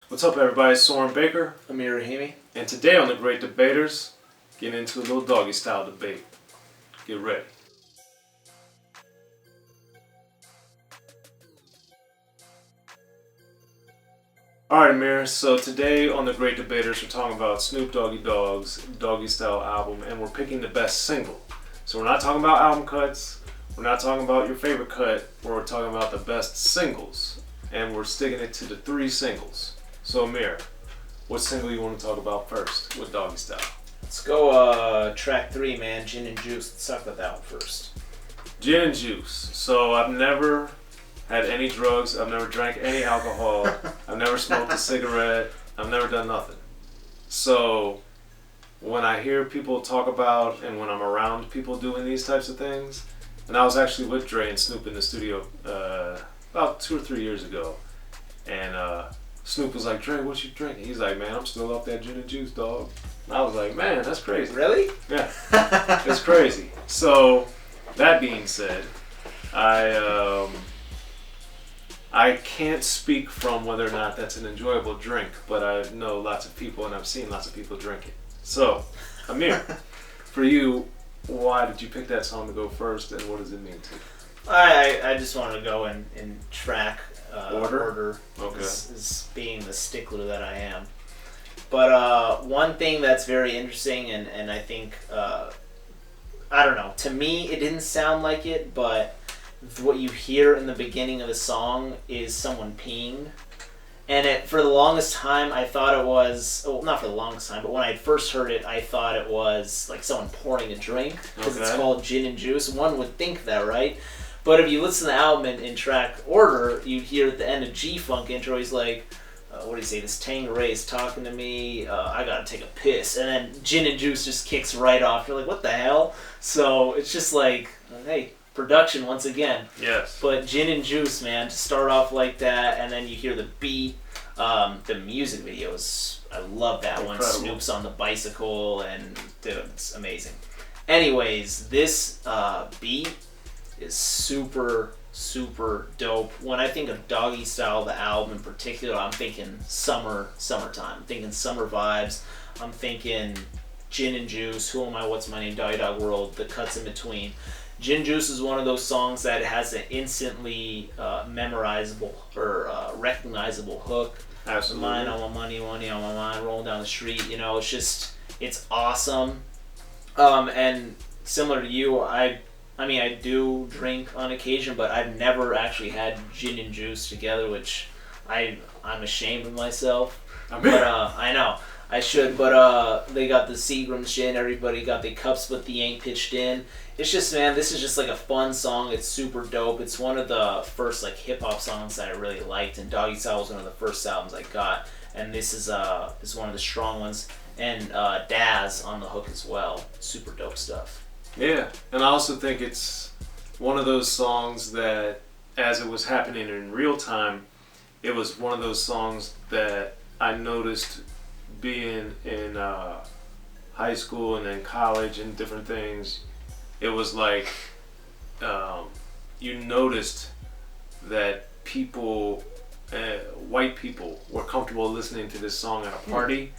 What's up, everybody? It's Soren Baker, Amir Rahimi. and today on The Great Debaters, getting into a little doggy style debate. Get ready. Alright, Amir, so today on The Great Debaters, we're talking about Snoop Doggy Dogg's Doggystyle album, and we're picking the best single. So we're not talking about album cuts, we're not talking about your favorite cut, we're talking about the best singles, and we're sticking it to the 3 singles. So Amir, what single you want to talk about first with Doggystyle? Let's go track 3, man. Gin and Juice. Let's talk about that one first. Gin and Juice. So I've never had any drugs, I've never drank any alcohol, I've never smoked a cigarette, I've never done nothing. So when I hear people talk about and when I'm around people doing these types of things, and I was actually with Dre and Snoop in the studio about 2 or 3 years ago, and Snoop was like, Dre, what you drinking? He's like, man, I'm still off that gin and juice, dog. And I was like, man, that's crazy. Really? Yeah, it's crazy. So that being said, I can't speak from whether or not that's an enjoyable drink, but I know lots of people and I've seen lots of people drink it. So, Amir, for you, why did you pick that song to go first, and what does it mean to you? I just wanted to go in track order Okay. as being the stickler that I am. But one thing that's very interesting, and I think, I don't know, to me it didn't sound like it, but what you hear in the beginning of the song is someone peeing. And for the longest time, I thought it was, well, not for the longest time, but when I first heard it, I thought it was like someone pouring a drink, because it's called Gin and Juice. One would think that, right? But if you listen to the album in track order, you hear at the end of G-Funk intro, he's like, what do you say, this Tangeray's talking to me, I gotta take a piss. And then Gin and Juice just kicks right off. You're like, what the hell? So it's just like, hey, production once again. Yes. But Gin and Juice, man, to start off like that, and then you hear the beat. The music videos, I love that one. Snoop's on the bicycle, and dude, it's amazing. Anyways, this beat is super dope. When I think of Doggystyle, the album in particular, I'm thinking summertime. I'm thinking summer vibes. I'm thinking Gin and Juice, Who Am I, What's My Name, Doggy Dogg World, the cuts in between. Gin Juice is one of those songs that has an instantly memorizable or recognizable hook. Absolutely. Mine on my money on my mind, rolling down the street. You know, it's awesome. And similar to you, I mean, I do drink on occasion, but I've never actually had gin and juice together, which I'm ashamed of myself. But I know I should. But they got the Seagram's gin. Everybody got the cups, but the ain't pitched in. It's just, man, this is just like a fun song. It's super dope. It's one of the first like hip hop songs that I really liked, and Doggystyle was one of the first albums I got. And this is one of the strong ones. And Daz on the hook as well. Super dope stuff. Yeah, and I also think it's one of those songs that, as it was happening in real time, it was one of those songs that I noticed being in high school and then college and different things. It was like you noticed that people, white people, were comfortable listening to this song at a party.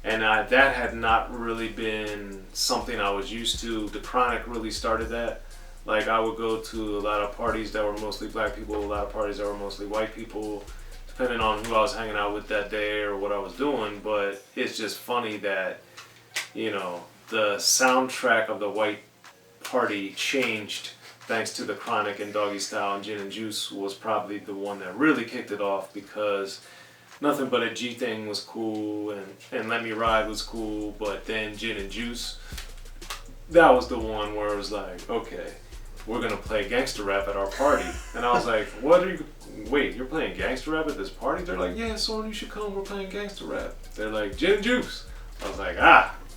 And that had not really been something I was used to. The Chronic really started that. Like, I would go to a lot of parties that were mostly black people, a lot of parties that were mostly white people, depending on who I was hanging out with that day or what I was doing. But it's just funny that, you know, the soundtrack of the white party changed thanks to the Chronic and Doggystyle, and Gin and Juice was probably the one that really kicked it off, because Nothing But a G Thing was cool, and Let Me Ride was cool, but then Gin and Juice, that was the one where it was like, okay, we're gonna play gangster rap at our party. And I was like, wait, you're playing gangster rap at this party? They're like, yeah, Soren, you should come, we're playing gangster rap. They're like, Gin and Juice. I was like,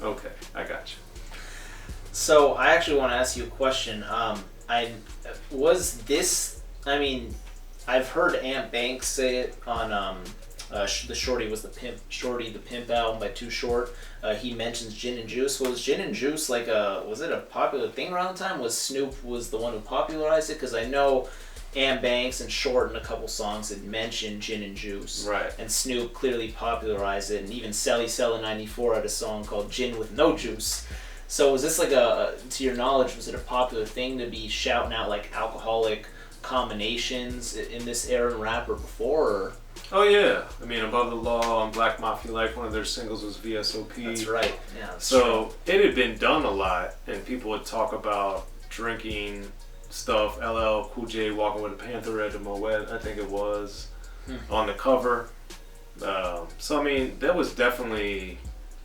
okay, I got you. So I actually want to ask you a question. I've heard Ant Banks say it on the Shorty Was the Pimp, Shorty the Pimp album by Too Short. He mentions Gin and Juice. Was Gin and Juice was it a popular thing around the time? Was Snoop the one who popularized it? Because I know Am Banks and Short in a couple songs that mentioned gin and juice. Right. And Snoop clearly popularized it, and even Sally Cell in '94 had a song called Gin with No Juice. So was this like to your knowledge, was it a popular thing to be shouting out like alcoholic combinations in this era in rap or before? Or? Oh yeah, I mean Above the Law and Black Mafia Life, one of their singles was VSOP. That's right. Yeah. That's so true. It had been done a lot, and people would talk about drinking stuff. LL Cool J walking with a panther at the Moet, I think it was, on the cover. So I mean, that was definitely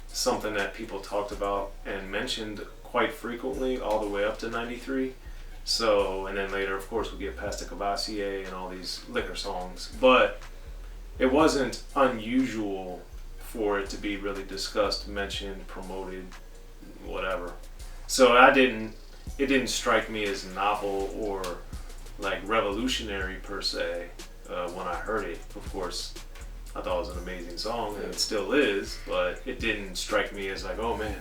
something that people talked about and mentioned quite frequently all the way up to '93. So, and then later, of course, we get past the Cavassier and all these liquor songs. But it wasn't unusual for it to be really discussed, mentioned, promoted, whatever. So it didn't strike me as novel or like revolutionary per se when I heard it. Of course, I thought it was an amazing song, and it still is, but it didn't strike me as like, oh man,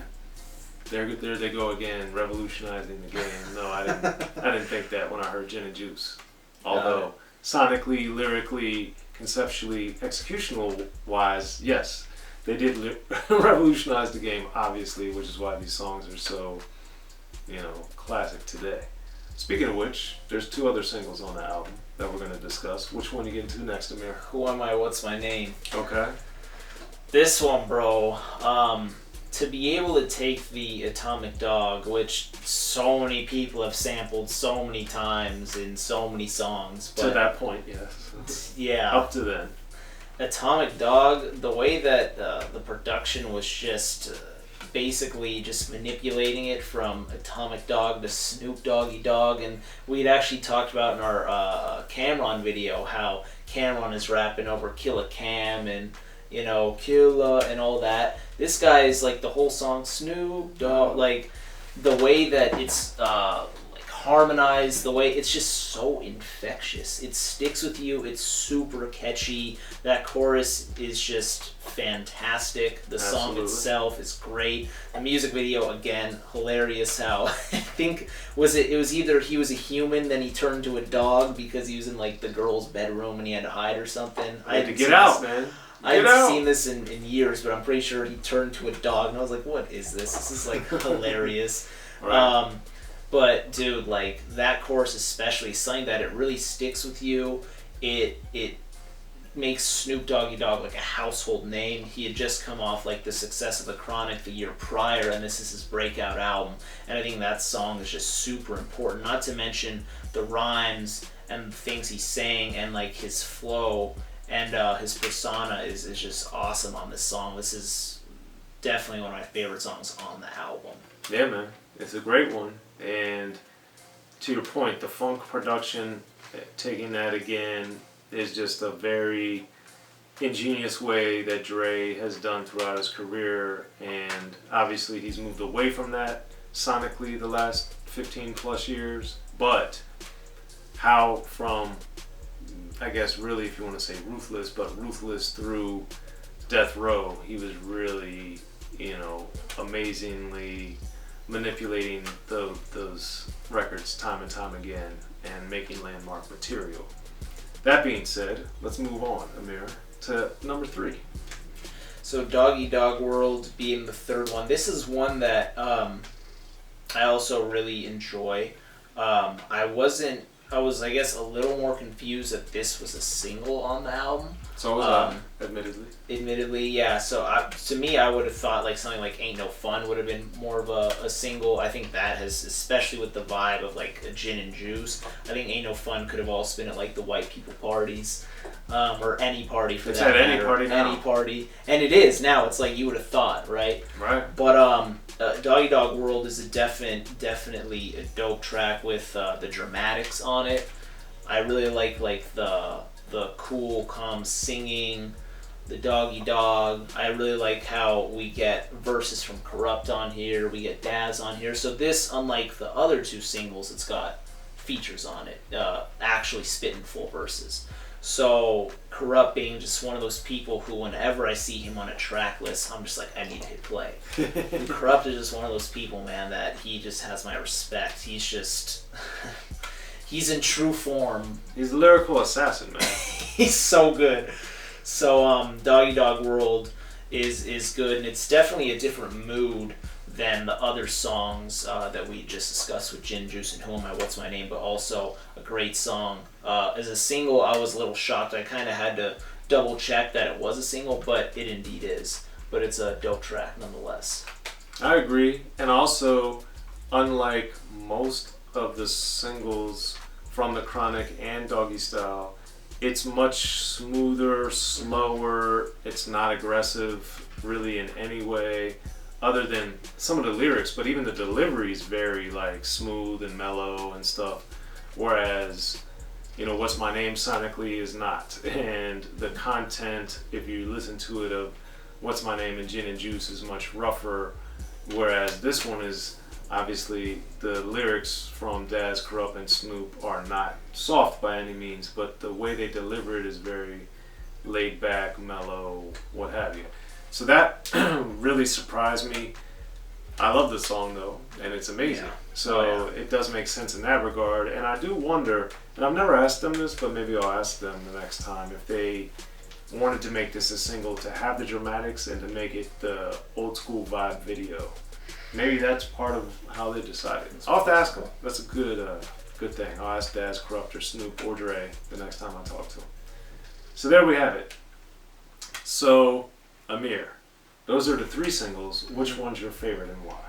there they go again, revolutionizing the game. No, I didn't think that when I heard Gin and Juice. Although sonically, lyrically, conceptually, executional wise, yes, they did revolutionize the game, obviously, which is why these songs are so, classic today. Speaking of which, there's 2 other singles on the album that we're going to discuss. Which one are you getting to next, Amir? Who Am I? What's My Name? Okay. This one, bro. To be able to take the Atomic Dog, which so many people have sampled so many times in so many songs. But to that point, yes. Yeah. Up to then. Atomic Dog, the way that the production was just basically just manipulating it from Atomic Dog to Snoop Doggy Dogg, and we'd actually talked about in our Cameron video how Cameron is rapping over Killa Cam and Killa and all that. This guy is like the whole song Snoop Dogg, like the way that it's like harmonized, the way it's just so infectious. It sticks with you. It's super catchy. That chorus is just fantastic. The song itself is great. The music video, again, hilarious. How I think it was either he was a human, then he turned to a dog because he was in like the girl's bedroom and he had to hide or something. I had to get out, man. I haven't seen this in years, but I'm pretty sure he turned to a dog, and I was like, what is this? This is, like, hilarious. Right. But, dude, like, that chorus especially, something that it really sticks with you. It makes Snoop Doggy Dogg, like, a household name. He had just come off, like, the success of The Chronic the year prior, and this is his breakout album. And I think that song is just super important, not to mention the rhymes and the things he's saying and, like, his flow. And his persona is just awesome on this song. This is definitely one of my favorite songs on the album. Yeah, man. It's a great one. And to your point, the funk production, taking that again, is just a very ingenious way that Dre has done throughout his career. And obviously he's moved away from that sonically the last 15 plus years. But how from... I guess really, if you want to say ruthless, but ruthless through Death Row, he was really, amazingly manipulating those records time and time again and making landmark material. That being said, let's move on, Amir, to number 3. So Doggy Dogg World being the third one. This is one that I also really enjoy. I was, I guess, a little more confused that this was a single on the album. So was I, admittedly. Admittedly, yeah. So to me, I would have thought like something like Ain't No Fun would have been more of a single. I think that has, especially with the vibe of like a Gin and Juice, I think Ain't No Fun could have also been at like the white people parties. Or any party for that matter. It's at any party now. Any party. And it is now. It's like you would have thought, right? Right. But Doggy Dogg World is definitely a dope track with the dramatics on it. I really like the cool, calm singing, the Doggy Dog. I really like how we get verses from Corrupt on here. We get Daz on here. So this, unlike the other 2 singles, it's got features on it, actually spitting full verses. So Corrupt being just one of those people who whenever I see him on a track list, I'm just like, I need to hit play. And Corrupt is just one of those people, man, that he just has my respect. He's just... he's in true form. He's a lyrical assassin, man. He's so good. So Doggy Dog World is good, and it's definitely a different mood than the other songs that we just discussed with Gin Juice and Who Am I, What's My Name, but also a great song. As a single, I was a little shocked. I kind of had to double check that it was a single, but it indeed is. But it's a dope track nonetheless. I agree, and also, unlike most of the singles from The Chronic and Doggystyle, it's much smoother, slower. It's not aggressive really in any way other than some of the lyrics, but even the delivery is very like smooth and mellow and stuff, whereas What's My Name sonically is not. And the content, if you listen to it, of What's My Name and Gin and Juice is much rougher, whereas this one is obviously, the lyrics from Daz, Corrupt, and Snoop are not soft by any means, but the way they deliver it is very laid back, mellow, what have you. So that really surprised me. I love the song though, and it's amazing. Yeah. So it does make sense in that regard. And I do wonder, and I've never asked them this, but maybe I'll ask them the next time, if they wanted to make this a single to have the dramatics and to make it the old school vibe video. Maybe that's part of how they decided. I'll have to ask them. That's a good thing. I'll ask Daz, Corrupt, or Snoop, or Dre the next time I talk to them. So there we have it. So, Amir, those are the 3 singles. Which one's your favorite and why?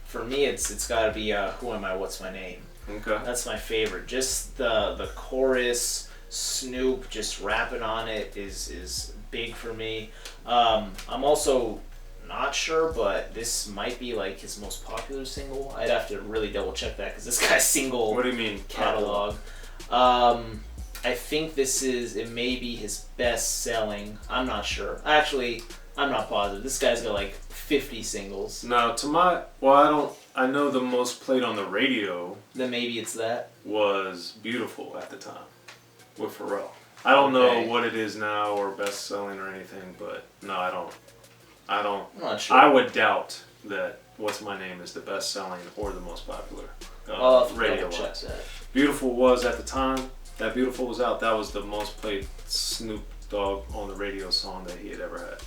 For me, it's got to be Who Am I, What's My Name. Okay. That's my favorite. Just the chorus, Snoop just rapping on it is big for me. I'm also not sure, but this might be like his most popular single. I'd have to really double check that because this guy's single. What do you mean catalog? I think it may be his best selling. I'm not sure. Actually, I'm not positive. This guy's got like 50 singles. Now, I know the most played on the radio. Then maybe it's that. Was Beautiful at the time with Pharrell. I don't know what it is now or best selling or anything, but no, I don't. I'm not sure. I would doubt that What's My Name is the best selling or the most popular radio wise. Beautiful was at the time that Beautiful was out. That was the most played Snoop Dogg on the radio song that he had ever had.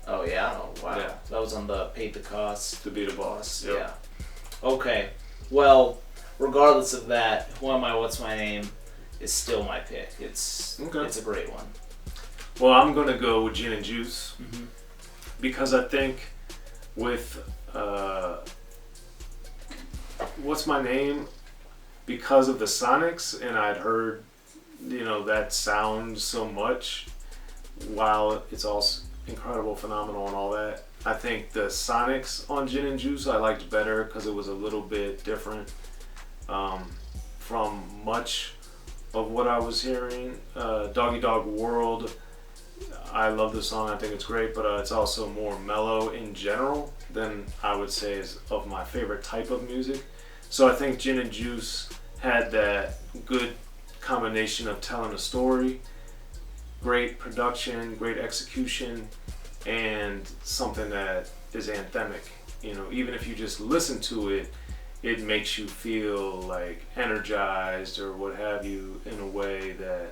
Oh yeah? Oh wow. Yeah. That was on the Paid the Cost. To Be the Boss. Yep. Yeah. Okay. Well, regardless of that, Who Am I, What's My Name is still my pick. It's a great one. Well, I'm gonna go with Gin and Juice. Mm-hmm. Because I think with What's My Name, because of the sonics, and I'd heard that sound so much, while it's also incredible, phenomenal, and all that, I think the sonics on Gin and Juice I liked better because it was a little bit different from much of what I was hearing. Doggy Dog World, I love the song, I think it's great, but it's also more mellow in general than I would say is of my favorite type of music. So I think Gin and Juice had that good combination of telling a story, great production, great execution, and something that is anthemic. Even if you just listen to it, it makes you feel like energized or what have you, in a way that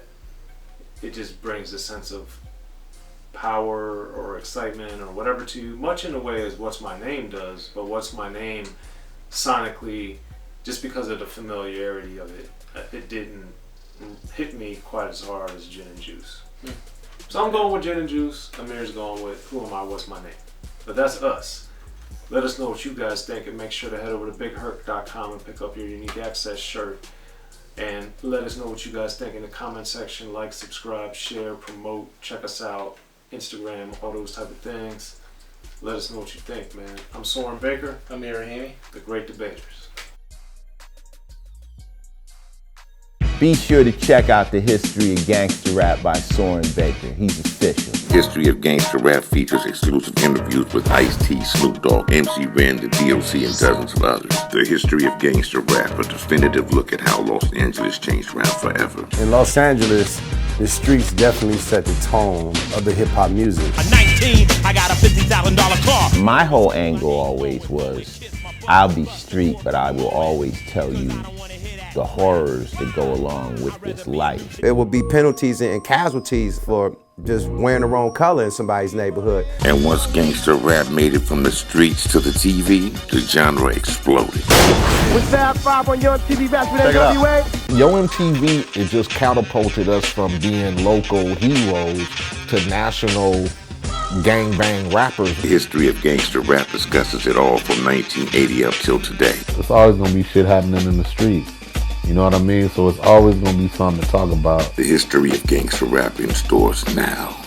it just brings a sense of power or excitement or whatever to you, much in the way as What's My Name does. But What's My Name sonically, just because of the familiarity of it, it didn't hit me quite as hard as Gin and Juice. So I'm going with Gin and Juice. Amir's going with Who Am I, What's My Name. But that's us. Let us know what you guys think, and make sure to head over to BigHerc.com and pick up your Unique Access shirt. And let us know what you guys think in the comment section. Like, subscribe, share, promote, check us out, Instagram, all those type of things. Let us know what you think, man. I'm Soren Baker. Amir Rahimi. The Great Debaters. Be sure to check out the History of Gangster Rap by Soren Baker. He's official. History of Gangster Rap features exclusive interviews with Ice-T, Snoop Dogg, MC Ren, the DOC, and dozens of others. The History of Gangster Rap, a definitive look at how Los Angeles changed rap forever. In Los Angeles, the streets definitely set the tone of the hip-hop music. At 19, I got a $50,000 car. My whole angle always was, I'll be street, but I will always tell you the horrors that go along with this life. There will be penalties and casualties for just wearing the wrong color in somebody's neighborhood. And once gangster rap made it from the streets to the TV, the genre exploded. With Fab 5 on Young TV Rappin NWA. Yo MTV, it just catapulted us from being local heroes to national gangbang rappers. The history of gangster rap discusses it all from 1980 up till today. It's always gonna be shit happening in the streets. You know what I mean? So it's always gonna be something to talk about. The history of gangster rap in stores now.